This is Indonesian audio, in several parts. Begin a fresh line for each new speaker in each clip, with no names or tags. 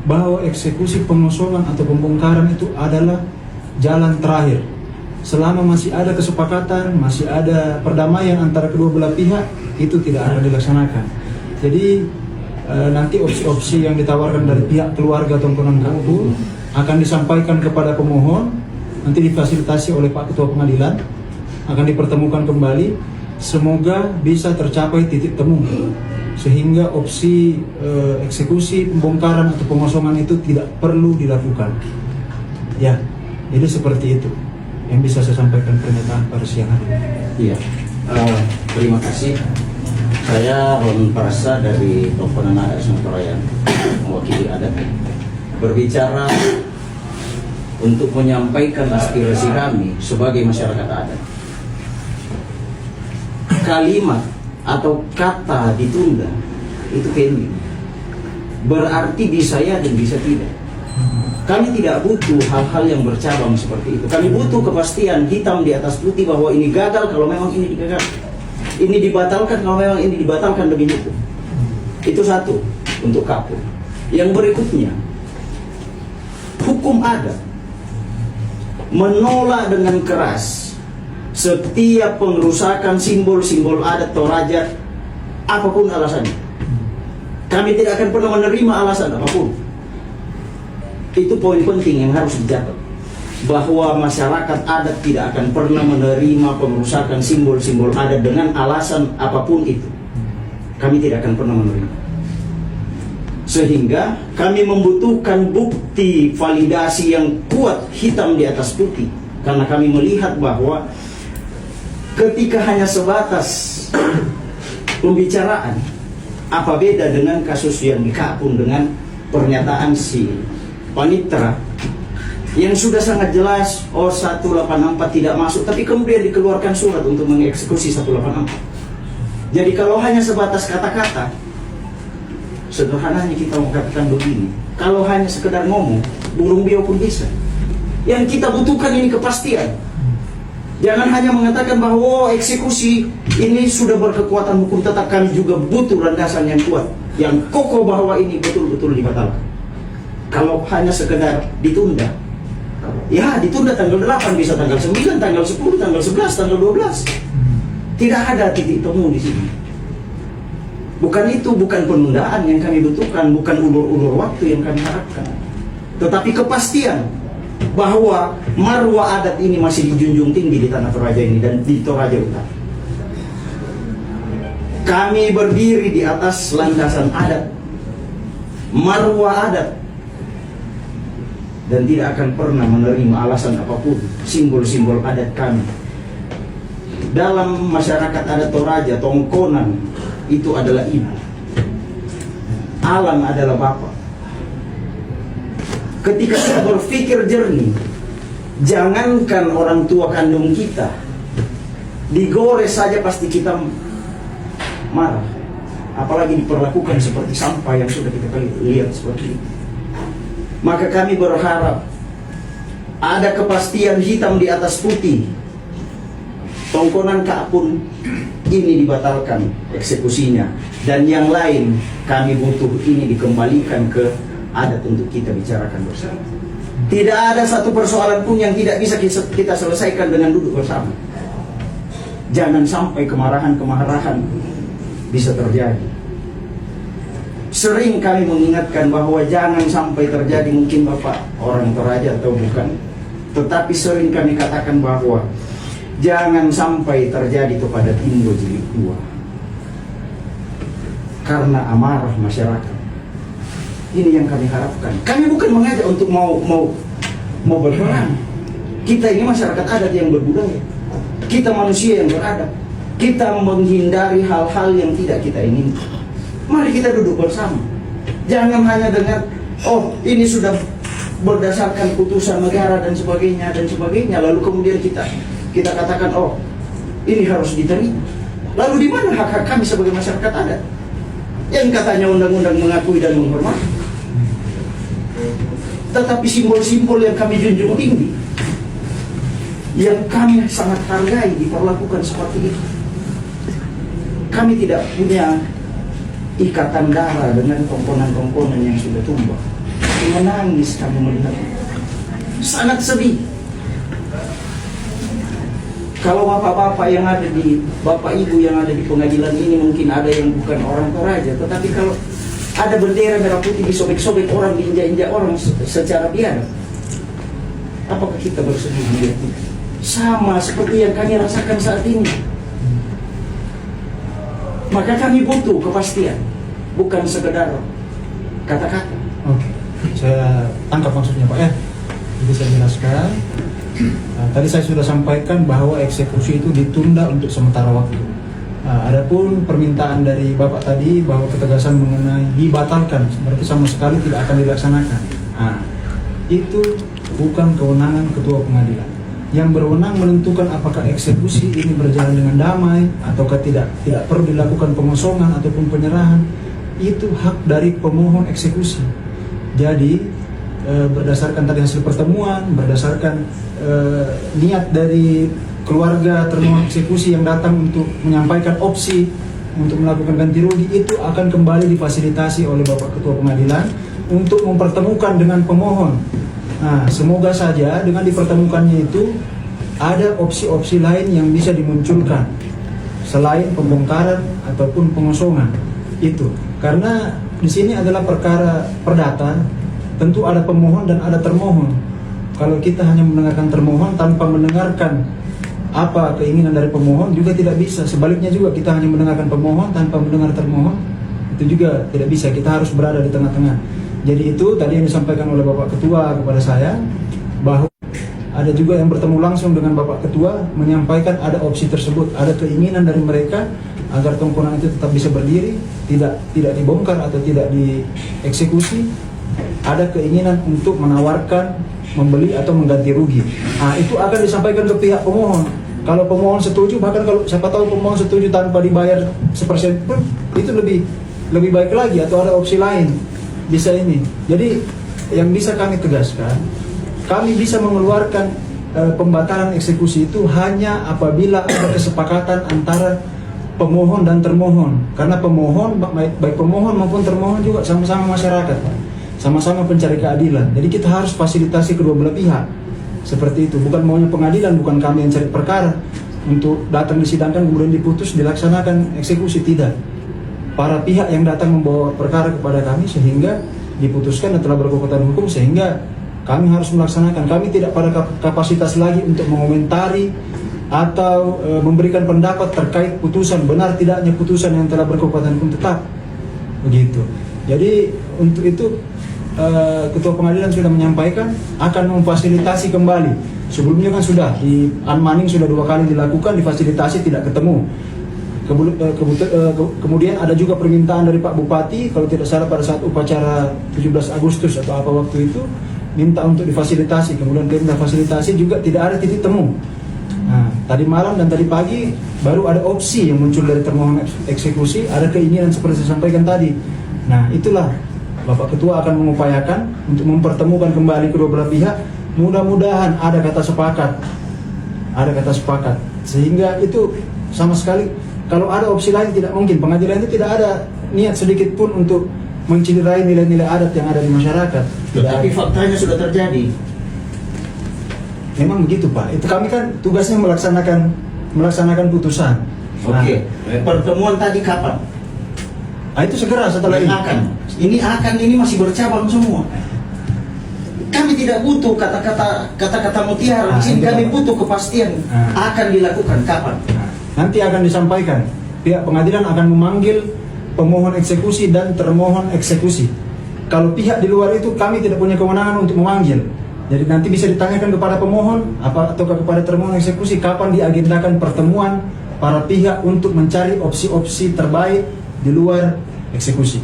bahwa eksekusi pengosongan atau pembongkaran itu adalah jalan terakhir. Selama masih ada kesepakatan, masih ada perdamaian antara kedua belah pihak, itu tidak akan dilaksanakan. Jadi nanti opsi-opsi yang ditawarkan dari pihak keluarga Tongkonan Kapur akan disampaikan kepada pemohon, nanti difasilitasi oleh Pak Ketua Pengadilan, akan dipertemukan kembali. Semoga bisa tercapai titik temu, sehingga opsi eksekusi, pembongkaran atau pengosongan itu tidak perlu dilakukan. Ya, jadi seperti itu yang bisa saya sampaikan pernyataan pada siang hari ini.
Iya, terima kasih. Saya Ron Prasa dari Tongkonan Adat Sumatera Raya, mewakili adat, berbicara untuk menyampaikan aspirasi kami sebagai masyarakat adat. Kalimat atau kata ditunda itu pending, berarti bisa ya dan bisa tidak. Kami tidak butuh hal-hal yang bercabang seperti itu. Kami butuh kepastian hitam di atas putih bahwa ini gagal kalau memang ini digagal, ini dibatalkan kalau memang ini dibatalkan demi hukum. Itu satu untuk Kapur. Yang berikutnya, hukum adat menolak dengan keras setiap pengerusakan simbol-simbol adat Toraja, apapun alasannya. Kami tidak akan pernah menerima alasan apapun. Itu poin penting yang harus dicatat, bahwa masyarakat adat tidak akan pernah menerima pengerusakan simbol-simbol adat dengan alasan apapun itu. Kami tidak akan pernah menerima. Sehingga kami membutuhkan bukti validasi yang kuat hitam di atas putih, karena kami melihat bahwa ketika hanya sebatas pembicaraan, apa beda dengan kasus yang di Kapur dengan pernyataan si Panitra yang sudah sangat jelas, 184 tidak masuk, tapi kemudian dikeluarkan surat untuk mengeksekusi 184. Jadi kalau hanya sebatas kata-kata, sederhananya kita mau katakan begini, kalau hanya sekedar ngomong, burung bio pun bisa. Yang kita butuhkan ini kepastian. Jangan hanya mengatakan bahwa eksekusi ini sudah berkekuatan hukum, tetap kami juga butuh landasan yang kuat, yang kokoh bahwa ini betul-betul dibatalkan. Kalau hanya sekedar ditunda, ya ditunda tanggal 8, bisa tanggal 9, tanggal 10, tanggal 11, tanggal 12. Tidak ada titik temu di sini. Bukan itu, bukan penundaan yang kami butuhkan, bukan ulur-ulur waktu yang kami harapkan, tetapi kepastian bahwa marwah adat ini masih dijunjung tinggi di tanah Toraja ini dan di Toraja Utara. Kami berdiri di atas landasan adat, marwah adat, dan tidak akan pernah menerima alasan apapun simbol-simbol adat kami. Dalam masyarakat adat Toraja, Tongkonan itu adalah ibu, alam adalah bapak. Ketika kita berpikir jernih, jangankan orang tua kandung kita, digores saja pasti kita marah, apalagi diperlakukan seperti sampah yang sudah kita lihat seperti itu. Maka kami berharap ada kepastian hitam di atas putih. Tongkonan Kapur ini dibatalkan eksekusinya, dan yang lain kami butuh ini dikembalikan ke adat untuk kita bicarakan bersama. Tidak ada satu persoalan pun yang tidak bisa kita selesaikan dengan duduk bersama. Jangan sampai kemarahan-kemarahan bisa terjadi. Sering kami mengingatkan bahwa jangan sampai terjadi, mungkin Bapak orang Toraja atau bukan, tetapi sering kami katakan bahwa jangan sampai terjadi kepada Tindo Jilid 2 karena amarah masyarakat. Ini yang kami harapkan. Kami bukan mengajak untuk mau berperang. Kita ini masyarakat adat yang berbudaya. Kita manusia yang beradab. Kita menghindari hal-hal yang tidak kita inginkan. Mari kita duduk bersama. Jangan hanya dengar, oh ini sudah berdasarkan putusan negara dan sebagainya, lalu kemudian kita katakan, oh ini harus diterima. Lalu di mana hak-hak kami sebagai masyarakat adat yang katanya undang-undang mengakui dan menghormati, tetapi simbol-simbol yang kami junjung tinggi, yang kami sangat hargai, diperlakukan seperti itu. Kami tidak punya ikatan darah dengan komponen-komponen yang sudah tumbang. menangis kamu melihat. Sangat sedih. Kalau bapak-bapak yang ada di, bapak ibu yang ada di pengadilan ini mungkin ada yang bukan orang Toraja, tetapi kalau ada bendera merah putih disobek-sobek orang, diinjak-injak orang secara biadab, apakah kita bersedih melihat itu? Sama seperti yang kami rasakan saat ini. Maka kami butuh kepastian, bukan sekedar kata-kata.
Oke, saya tangkap maksudnya Pak ya. Jadi saya jelaskan. Tadi saya sudah sampaikan bahwa eksekusi itu ditunda untuk sementara waktu. Adapun permintaan dari Bapak tadi bahwa ketegasan mengenai dibatalkan, berarti sama sekali tidak akan dilaksanakan. Itu bukan kewenangan ketua pengadilan. Yang berwenang menentukan apakah eksekusi ini berjalan dengan damai ataukah tidak perlu dilakukan pengosongan ataupun penyerahan. Itu hak dari pemohon eksekusi. Jadi berdasarkan tadi hasil pertemuan, berdasarkan niat dari keluarga termohon eksekusi yang datang untuk menyampaikan opsi untuk melakukan ganti rugi, itu akan kembali difasilitasi oleh Bapak Ketua Pengadilan untuk mempertemukan dengan pemohon. Nah, semoga saja dengan dipertemukannya itu ada opsi-opsi lain yang bisa dimunculkan selain pembongkaran ataupun pengosongan itu. Karena di sini adalah perkara perdata. Tentu ada pemohon dan ada termohon. Kalau kita hanya mendengarkan termohon tanpa mendengarkan apa keinginan dari pemohon juga tidak bisa. Sebaliknya juga kita hanya mendengarkan pemohon tanpa mendengar termohon, itu juga tidak bisa. Kita harus berada di tengah-tengah. Jadi itu tadi yang disampaikan oleh Bapak Ketua kepada saya, bahwa ada juga yang bertemu langsung dengan Bapak Ketua menyampaikan ada opsi tersebut, ada keinginan dari mereka agar tongkonan itu tetap bisa berdiri, tidak dibongkar atau tidak dieksekusi. Ada keinginan untuk menawarkan, membeli atau mengganti rugi. Itu akan disampaikan ke pihak pemohon. Kalau pemohon setuju, bahkan kalau siapa tahu pemohon setuju tanpa dibayar 1% pun, itu lebih baik lagi, atau ada opsi lain bisa ini. Jadi yang bisa kami tegaskan, kami bisa mengeluarkan pembatalan eksekusi itu hanya apabila ada kesepakatan antara pemohon dan termohon. Karena pemohon, baik pemohon maupun termohon juga sama-sama masyarakat, sama-sama pencari keadilan. Jadi kita harus fasilitasi kedua belah pihak. Seperti itu, bukan maunya pengadilan, bukan kami yang cari perkara untuk datang disidangkan kemudian diputus dilaksanakan eksekusi, tidak. Para pihak yang datang membawa perkara kepada kami sehingga diputuskan dan telah berkekuatan hukum, sehingga kami harus melaksanakan. Kami tidak pada kapasitas lagi untuk mengomentari atau memberikan pendapat terkait putusan, benar tidaknya putusan yang telah berkekuatan hukum tetap. Begitu. Jadi untuk itu Ketua Pengadilan sudah menyampaikan akan memfasilitasi kembali. Sebelumnya kan sudah di unmanning sudah 2 kali dilakukan, difasilitasi tidak ketemu. Kemudian ada juga permintaan dari Pak Bupati, kalau tidak salah pada saat upacara 17 Agustus atau apa waktu itu, minta untuk difasilitasi. Kemudian kita fasilitasi juga tidak ada titik temu. Nah, tadi malam dan tadi pagi baru ada opsi yang muncul dari termohon eksekusi, ada keinginan seperti saya sampaikan tadi. Nah, itulah Bapak Ketua akan mengupayakan untuk mempertemukan kembali kedua belah pihak. Mudah-mudahan ada kata sepakat, sehingga itu sama sekali, kalau ada opsi lain tidak mungkin. Pengadilan itu tidak ada niat sedikit pun untuk menciderai nilai-nilai adat yang ada di masyarakat.
Tapi faktanya sudah terjadi.
Memang begitu Pak. Itu kami kan tugasnya melaksanakan putusan.
Oke. Pertemuan tadi kapan?
Itu segera setelah ini.
Ini masih bercabang semua. Kami tidak butuh kata-kata mutiara. Di sini kami butuh kepastian akan dilakukan kapan.
Nanti akan disampaikan. Pihak pengadilan akan memanggil pemohon eksekusi dan termohon eksekusi. Kalau pihak di luar itu kami tidak punya kewenangan untuk memanggil. Jadi nanti bisa ditanyakan kepada pemohon atau kepada termohon eksekusi kapan diagendakan pertemuan para pihak untuk mencari opsi-opsi terbaik di luar eksekusi.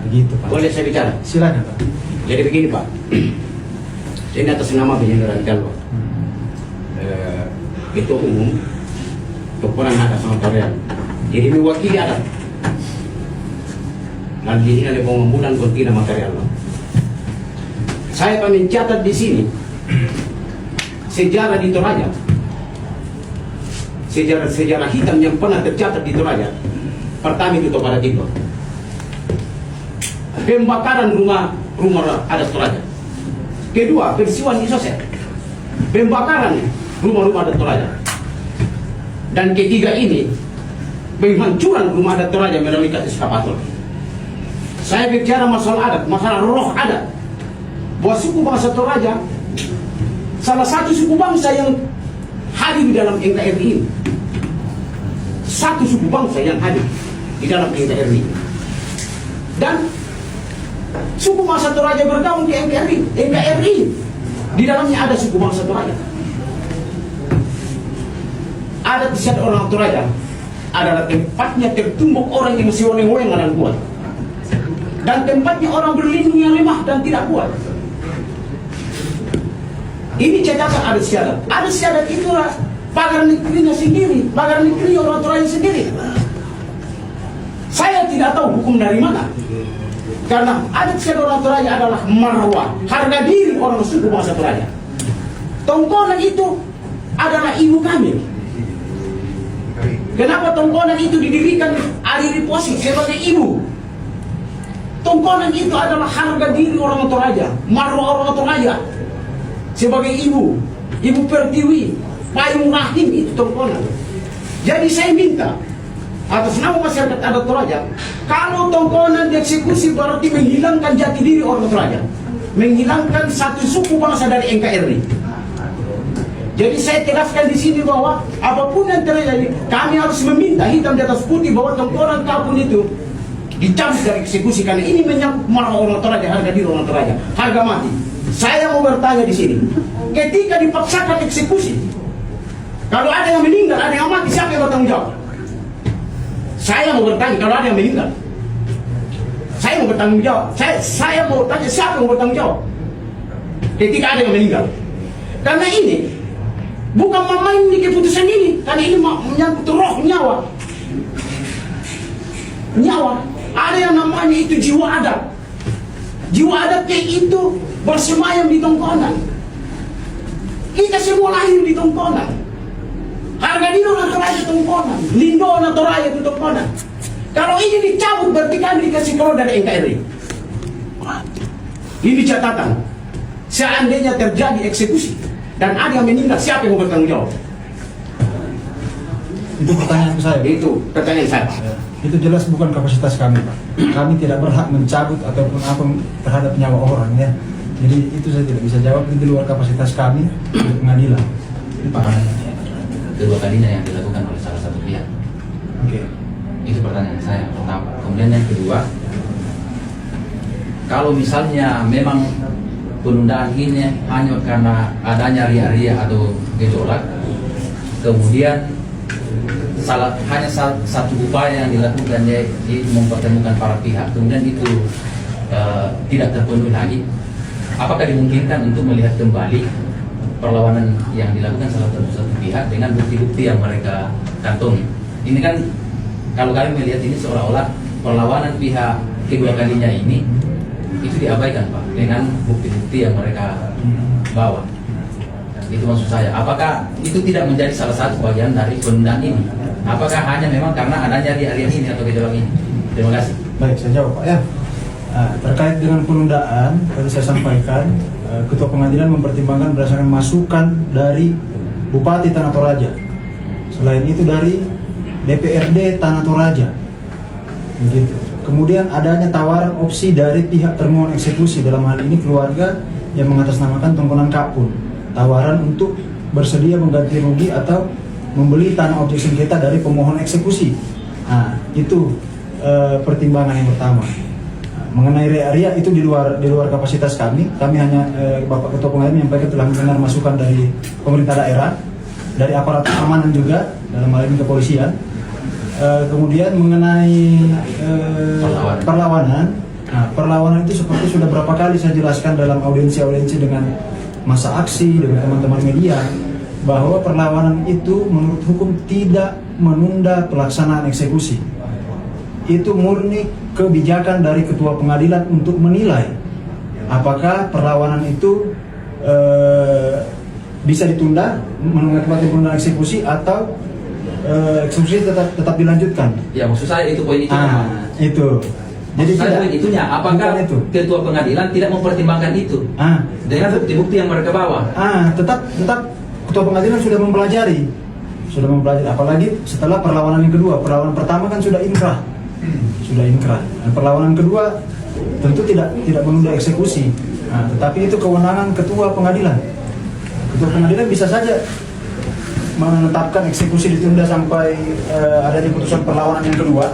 Begitu Pak.
Boleh saya bicara?
Silakan Pak.
Jadi begini Pak, ini atas nama Benyamin Radicalwa, Ketua Umum Keputusan Adat Sangat. Jadi mewakili adat. Dan di sini ada pengumpulan kontina material. Saya akan mencatat di sini sejarah di Toraja, sejarah hitam yang pernah tercatat di Toraja. Pertama itu pada Timur, pembakaran rumah
rumah adat Toraja. Kedua, peristiwa di Sosek, pembakaran rumah-rumah adat Toraja. Dan ketiga ini, penghancuran rumah adat Toraja melalui eskavator. Saya bicara masalah adat, masalah roh adat. Bahwa suku bangsa Toraja salah satu suku bangsa yang hadir di dalam NKRI ini. Satu suku bangsa yang hadir di dalam NKRI. Dan suku bangsa Toraja bergabung di NKRI. NKRI di dalamnya ada suku bangsa Toraja. Adat istiadat orang Toraja adalah tempatnya tertumbuk orang yang masih oleng-oleng dan kuat. Dan tempatnya orang berlindung yang lemah dan tidak kuat. Ini catatan adat istiadat. Adat istiadat itulah pagar negerinya sendiri, pagar negeri orang Toraja sendiri. Saya tidak tahu hukum dari mana. Karena adat istiadat orang Toraja adalah marwah, harga diri orang suku bangsa Toraja. Tongkonan itu adalah ibu kami. Kenapa tongkonan itu didirikan Ari Posi sebagai ibu? Tongkonan itu adalah harga diri orang Toraja, marwah orang Toraja sebagai ibu, ibu pertiwi, payung rahim itu tongkonan. Jadi saya minta atas nama masyarakat adat Toraja, kalau tongkonan dieksekusi berarti menghilangkan jati diri orang Toraja, menghilangkan satu suku bangsa dari NKRI. Jadi saya tegaskan di sini bahwa apapun yang terjadi, kami harus meminta hitam di atas putih bahwa tongkonan kapun itu dicabut dari eksekusi karena ini menyangkut marwah orang Toraja, harga diri orang Toraja, harga mati. Saya mau bertanya di sini, ketika dipaksakan eksekusi, kalau ada yang meninggal, ada yang mati, siapa yang bertanggung jawab? Saya mau bertanya, kalau ada yang meninggal, saya mau bertanggung jawab. Saya mau tanya siapa yang mau bertanggung jawab ketika ada yang meninggal? Karena ini bukan main di keputusan ini, karena ini menyangkut roh nyawa. Nyawa, ada yang namanya itu jiwa adat. Jiwa adat kayak itu bersemayam di tongkonan. Kita semua lahir di tongkonan. Harga diri orang Toraja tongkonan, lindo orang Toraja itu tongkonan. Kalau ini dicabut berarti kami dikasih keluar dari NKRI. Ini catatan. Seandainya terjadi eksekusi dan ada yang meninggal, siapa yang mau bertanggung jawab?
Itu pertanyaan saya.
Itu pertanyaan saya.
Itu jelas bukan kapasitas kami, Pak. Kami tidak berhak mencabut ataupun apa terhadap nyawa orang, ya. Jadi itu saya tidak bisa jawab, itu di luar kapasitas kami untuk pengadilan. Pak.
Kedua kalinya yang dilakukan oleh salah satu pihak.
Oke.
Itu pertanyaan saya pertama. Kemudian yang kedua, kalau misalnya memang penundaan ini hanya karena adanya ria-ria atau gejolak, kemudian hanya satu upaya yang dilakukan yaitu mempertemukan para pihak, kemudian itu tidak terpenuhi lagi, apakah dimungkinkan untuk melihat kembali perlawanan yang dilakukan salah satu pihak dengan bukti-bukti yang mereka kantongi? Ini kan kalau kami melihat ini seolah-olah perlawanan pihak kedua kalinya ini itu diabaikan, Pak, dengan bukti-bukti yang mereka bawa. Itu maksud saya. Apakah itu tidak menjadi salah satu bagian dari penundaan ini? Apakah hanya memang karena adanya ria-ria ini atau gejolak ini? Terima kasih.
Baik, saya jawab, Pak, ya. Terkait dengan penundaan, tadi saya sampaikan, Ketua Pengadilan mempertimbangkan berdasarkan masukan dari Bupati Tanah Toraja. Selain itu dari DPRD Tanah Toraja. Begitu. Kemudian adanya tawaran opsi dari pihak termohon eksekusi, dalam hal ini keluarga yang mengatasnamakan tongkonan kapun. Tawaran untuk bersedia mengganti rugi atau membeli tanah objek sengketa dari pemohon eksekusi. Nah, itu pertimbangan yang pertama. Mengenai area itu di luar kapasitas kami. Kami hanya Bapak Ketua Pengadilan menyampaikan telah mendengar masukan dari pemerintah daerah, dari aparat keamanan juga, dalam hal ini kepolisian. Kemudian mengenai perlawanan. Nah, perlawanan itu seperti sudah berapa kali saya jelaskan dalam audiensi dengan masa aksi, dengan teman-teman media, bahwa perlawanan itu menurut hukum tidak menunda pelaksanaan eksekusi. Itu murni kebijakan dari Ketua Pengadilan untuk menilai apakah perlawanan itu bisa ditunda mengakibatkan penundaan eksekusi atau eksekusi tetap dilanjutkan.
Ya, maksud saya itu poin itu.
Itu. Jadi
Maksud saya
tidak
itunya, apakah
bukan itu.
ketua pengadilan tidak mempertimbangkan itu dengan
tetap-
bukti-bukti yang mereka bawa?
tetap ketua pengadilan sudah mempelajari, apalagi setelah perlawanan yang kedua. Perlawanan pertama kan sudah inkrah, dan perlawanan kedua tentu tidak menunda eksekusi. Tetapi itu kewenangan ketua pengadilan. Ketua pengadilan bisa saja menetapkan eksekusi ditunda sampai adanya putusan perlawanan yang kedua,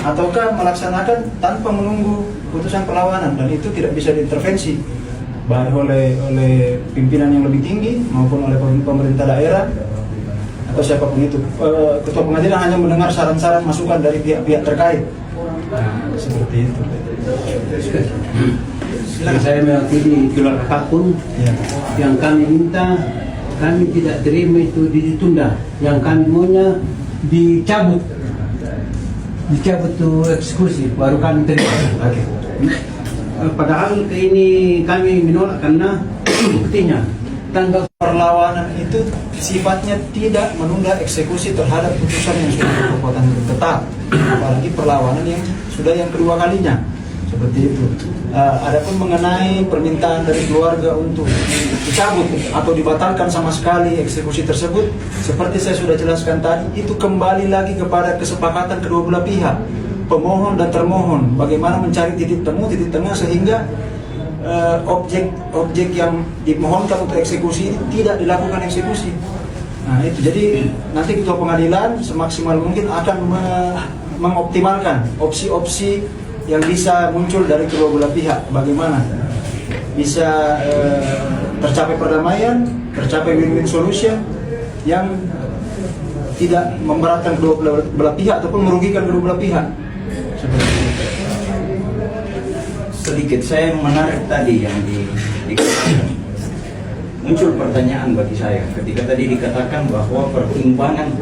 ataukah melaksanakan tanpa menunggu putusan perlawanan, dan itu tidak bisa diintervensi baik oleh pimpinan yang lebih tinggi maupun oleh pemerintah daerah atau siapapun itu. Ketua pengadilan hanya mendengar saran-saran masukan dari pihak-pihak terkait. Seperti itu.
Saya mewakili gelar apapun yang kami minta, kami tidak terima itu ditunda. Yang kami maunya dicabut tuh eksekusi, baru kami terima. Padahal ini kami menolak karena buktinya tanggal
Perlawanan itu sifatnya tidak menunda eksekusi terhadap putusan yang sudah berkekuatan tetap, apalagi perlawanan yang sudah yang kedua kalinya. Seperti itu. Adapun mengenai permintaan dari keluarga untuk dicabut atau dibatalkan sama sekali eksekusi tersebut, seperti saya sudah jelaskan tadi, itu kembali lagi kepada kesepakatan kedua belah pihak, pemohon dan termohon, bagaimana mencari titik temu, titik tengah sehingga objek yang dimohonkan untuk eksekusi ini tidak dilakukan eksekusi. Nah itu, jadi nanti ketua pengadilan semaksimal mungkin akan mengoptimalkan opsi-opsi yang bisa muncul dari kedua belah pihak, bagaimana bisa tercapai perdamaian, tercapai win-win solution yang tidak memberatkan kedua belah pihak ataupun merugikan kedua belah pihak. Seperti itu.
Sedikit saya menarik tadi yang dikatakan. Muncul pertanyaan bagi saya ketika tadi dikatakan bahwa pertimbangan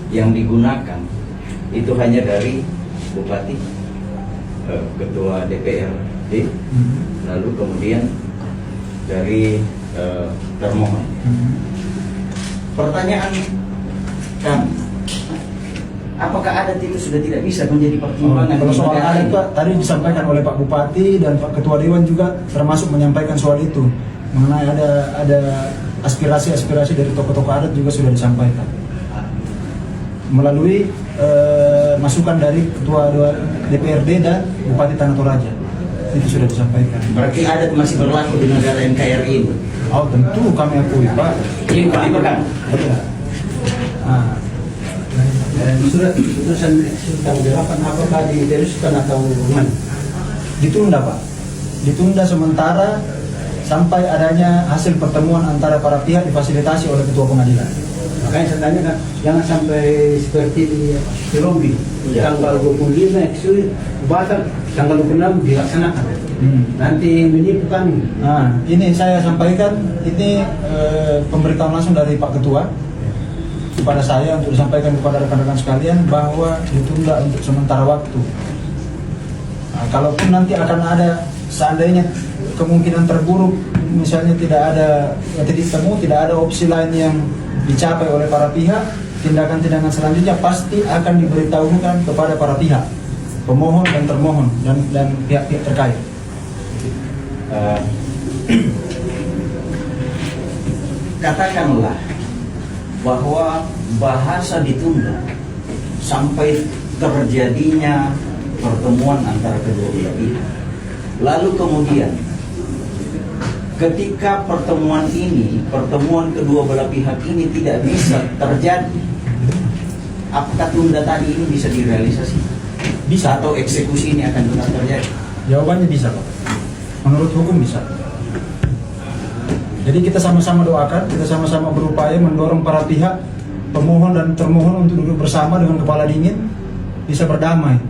yang digunakan itu hanya dari bupati, ketua DPRD, lalu kemudian dari termohon. Pertanyaan kami, apakah adat itu sudah tidak bisa menjadi pertimbangan?
Kalau soal adat, Pak, tadi disampaikan oleh Pak Bupati dan Pak Ketua Dewan juga termasuk menyampaikan soal itu. Mengenai ada aspirasi-aspirasi dari tokoh-tokoh adat juga sudah disampaikan. Melalui masukan dari Ketua DPRD dan Bupati Tanah Toraja. Itu sudah disampaikan.
Berarti adat masih berlaku di negara NKRI ini?
Oh tentu kami akui, Pak.
Ini Pak Ibrahim.
Betul.
surat putusan tanggal 8 apakah diteruskan atau bagaimana?
Ditunda, Pak. Ditunda sementara sampai adanya hasil pertemuan antara para pihak difasilitasi oleh ketua pengadilan.
Makanya saya tanya kan, jangan sampai seperti di Rombi, tanggal 25 eksekusi batal, tanggal 26 dilaksanakan. Nanti menipu kami.
Nah, ini saya sampaikan, ini pemberitahuan langsung dari Pak Ketua kepada saya untuk disampaikan kepada rekan-rekan sekalian bahwa ditunda untuk sementara waktu. Nah, kalaupun nanti akan ada seandainya kemungkinan terburuk, misalnya tidak ada titik temu, tidak ada opsi lain yang dicapai oleh para pihak, tindakan-tindakan selanjutnya pasti akan diberitahukan kepada para pihak, pemohon dan termohon dan pihak-pihak terkait.
Katakanlah bahwa bahasa ditunda sampai terjadinya pertemuan antara kedua belah pihak. Lalu kemudian ketika pertemuan kedua belah pihak ini tidak bisa terjadi, apakah tunda tadi ini bisa direalisasi? Bisa, atau eksekusi ini akan tetap terjadi?
Jawabannya bisa, Pak. Menurut hukum bisa. Jadi kita sama-sama doakan, kita sama-sama berupaya mendorong para pihak, pemohon dan termohon untuk duduk bersama dengan kepala dingin, bisa berdamai.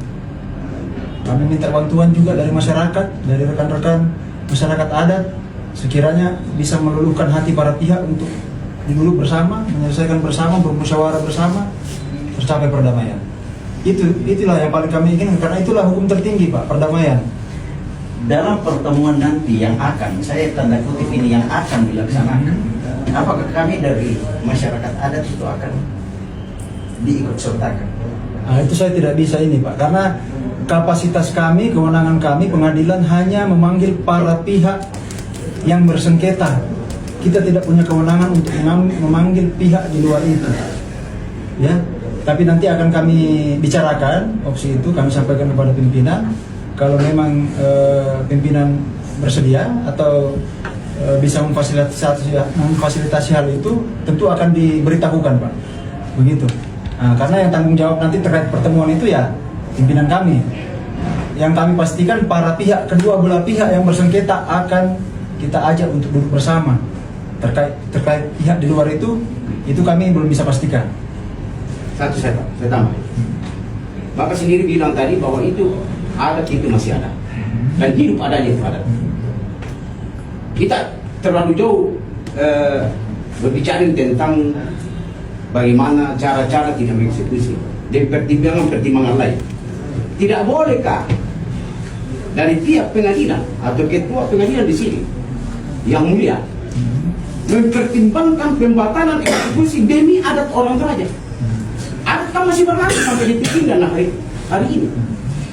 Kami minta bantuan juga dari masyarakat, dari rekan-rekan masyarakat adat, sekiranya bisa meluluhkan hati para pihak untuk duduk bersama, menyelesaikan bersama, bermusyawarah bersama, tercapai perdamaian. Itulah yang paling kami inginkan, karena itulah hukum tertinggi, Pak, perdamaian.
Dalam pertemuan nanti yang akan, saya tanda kutip ini, yang akan dilaksanakan, apakah kami dari masyarakat adat itu akan diikut sertakan?
Nah, itu saya tidak bisa ini, Pak, karena kapasitas kami, kewenangan kami, pengadilan hanya memanggil para pihak yang bersengketa. Kita tidak punya kewenangan untuk memanggil pihak di luar itu. Ya, tapi nanti akan kami bicarakan opsi itu, kami sampaikan kepada pimpinan. Kalau memang pimpinan bersedia atau bisa memfasilitasi hal itu, tentu akan diberitahukan, Pak. Begitu. Nah, karena yang tanggung jawab nanti terkait pertemuan itu ya pimpinan kami. Yang kami pastikan para pihak, kedua belah pihak yang bersengketa akan kita ajak untuk duduk bersama. Terkait pihak di luar itu kami belum bisa pastikan.
Satu saya tambah. Bapak sendiri bilang tadi bahwa itu adat itu masih ada dan hidup adanya itu adat. Kita terlalu jauh berbicara tentang bagaimana cara-cara tidak mengeksekusi dan pertimbangan lain. Tidak bolehkah dari pihak pengadilan atau ketua pengadilan di sini yang mulia mempertimbangkan pembatalan eksekusi demi adat orang Toraja? Adat kan masih berlaku sampai detik ini dan hari ini.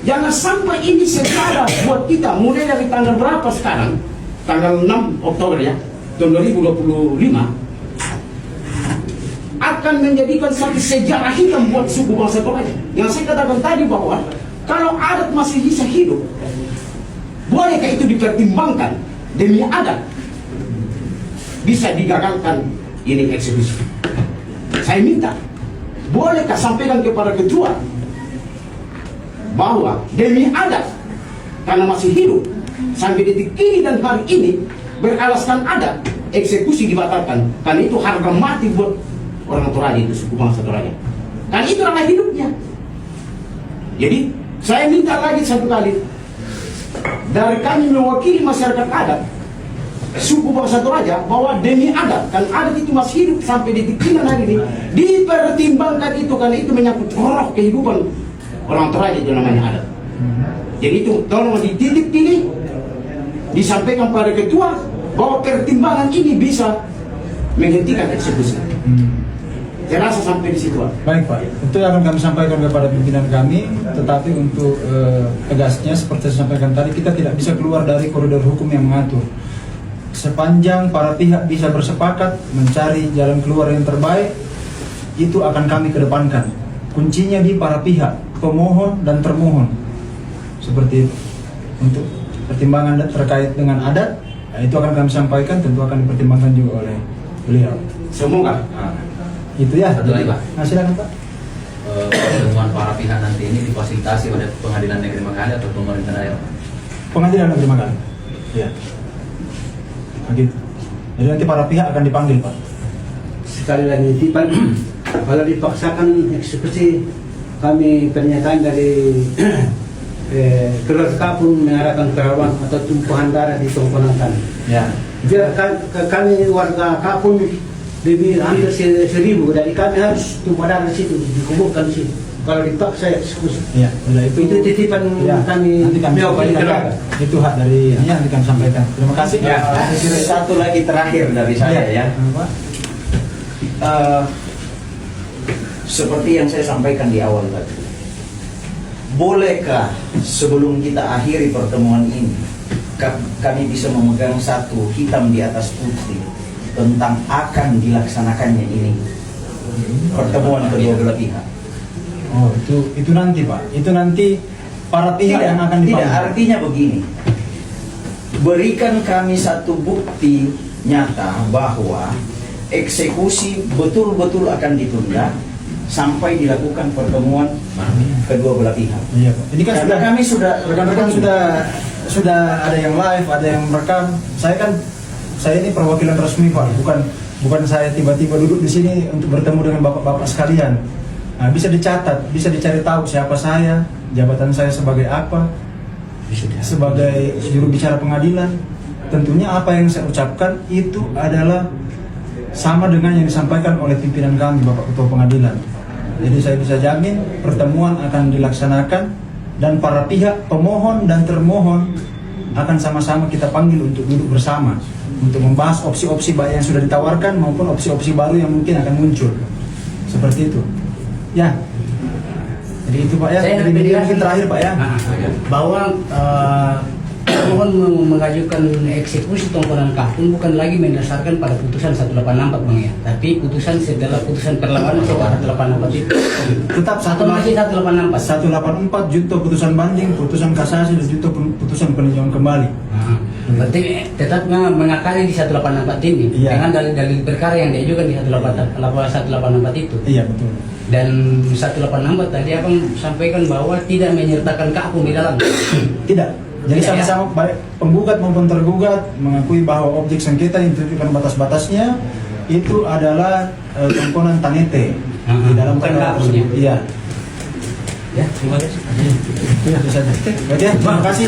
Jangan sampai ini sejarah buat kita mulai dari tanggal berapa sekarang? Tanggal 6 Oktober ya, tahun 2025 akan menjadikan satu sejarah hitam buat suku bangsa Toraja. Yang saya katakan tadi bahwa kalau adat masih bisa hidup, bolehkah itu dipertimbangkan demi adat bisa digagalkan ini eksekusi? Saya minta, bolehkah sampaikan kepada ketua bahwa demi adat karena masih hidup sampai detik ini dan hari ini beralaskan adat eksekusi dibatalkan karena itu harga mati buat orang Toraja itu, suku bangsa Toraja, dan itu adalah hidupnya. Jadi saya minta lagi satu kali dari kami mewakili masyarakat adat suku bangsa Toraja bahwa demi adat, kan adat itu masih hidup sampai detik ini hari ini, dipertimbangkan itu karena itu menyangkut roh kehidupan orang Toraja itu namanya adat. Jadi itu tolong dititik ini disampaikan pada ketua bahwa pertimbangan ini bisa menghentikan eksekusi. Saya rasa sampai di situ.
Baik, Pak, itu akan kami sampaikan kepada pimpinan kami. Tetapi untuk tegasnya seperti saya sampaikan tadi, kita tidak bisa keluar dari koridor hukum yang mengatur. Sepanjang para pihak bisa bersepakat mencari jalan keluar yang terbaik, itu akan kami kedepankan. Kuncinya di para pihak, pemohon dan termohon. Seperti itu. Untuk pertimbangan terkait dengan adat, itu akan kami sampaikan, tentu akan dipertimbangkan juga oleh beliau.
Semoga.
Itu ya.
Satu lagi, Pak.
Nah, silakan, Pak.
Pertemuan para pihak nanti ini difasilitasi oleh Pengadilan Negeri Makassar atau pemerintah daerah?
Pengadilan Negeri Makassar. Ya. Begitu. Jadi nanti para pihak akan dipanggil, Pak.
Sekali lagi tipan kalau dipaksakan eksekusi, kami pernyataan dari keluarga pun mengarahkan kerawan atau tumpahan darah di tongkongan kami.
Ya.
Biar kami warga Kapun lebih hampir 1.000, dari kami harus tumpah darah di situ, dikuburkan di situ. Kalau dipaksa eksekusi.
Ya, sudah itu
titipan
ya,
kami.
nanti kami sampaikan. Itu hak dari ini yang nanti kami sampaikan. Terima kasih.
Ya, satu lagi terakhir dari saya ya. Seperti yang saya sampaikan di awal tadi, bolehkah sebelum kita akhiri pertemuan ini kami bisa memegang satu hitam di atas putih tentang akan dilaksanakannya ini pertemuan kedua belah pihak?
Oh, itu nanti, Pak. Itu nanti para pihak yang akan dipanggil.
Tidak, artinya begini. Berikan kami satu bukti nyata bahwa eksekusi betul-betul akan ditunda sampai dilakukan pertemuan kedua belah pihak.
Iya, Pak. Ini kan
Karena kami sudah
rekan-rekan sudah ada yang live, ada yang merekam. Saya ini perwakilan resmi, Pak. Bukan saya tiba-tiba duduk di sini untuk bertemu dengan bapak-bapak sekalian. Nah, bisa dicatat, bisa dicari tahu siapa saya, jabatan saya sebagai apa, sebagai juru bicara pengadilan. Tentunya apa yang saya ucapkan itu adalah sama dengan yang disampaikan oleh pimpinan kami, Bapak Ketua Pengadilan. Jadi saya bisa jamin pertemuan akan dilaksanakan dan para pihak pemohon dan termohon akan sama-sama kita panggil untuk duduk bersama untuk membahas opsi-opsi baik yang sudah ditawarkan maupun opsi-opsi baru yang mungkin akan muncul. Seperti itu. Ya. Jadi itu Pak ya.
Saya
Jadi
lebih
mungkin terakhir Pak ya.
Bahwa pemohon mengajukan eksekusi tongkonan kapun bukan lagi berdasarkan pada putusan 184 Bang ya, tapi putusan setelah putusan perlawanan setelah 184 itu.
Tetap
Atau masih 184.
184 junto putusan banding, putusan kasasi dan junto putusan peninjauan kembali.
Berarti tetap mengakali di 184 ini
Iya.
dengan dalil-dalil perkara yang diajukan di 184 itu.
Iya betul.
Dan 184 tadi Abang sampaikan bahwa tidak menyertakan kapun di dalam.
Tidak. Jadi
Tidak,
sama-sama baik penggugat maupun tergugat mengakui bahwa objek sengketa yang ditentukan batas-batasnya itu adalah tongkonan tanete di dalam
bukan
perkara
kapun, ya?
tersebut. Iya.
Ya, terima kasih.
Itu saja. Baik ya, terima kasih.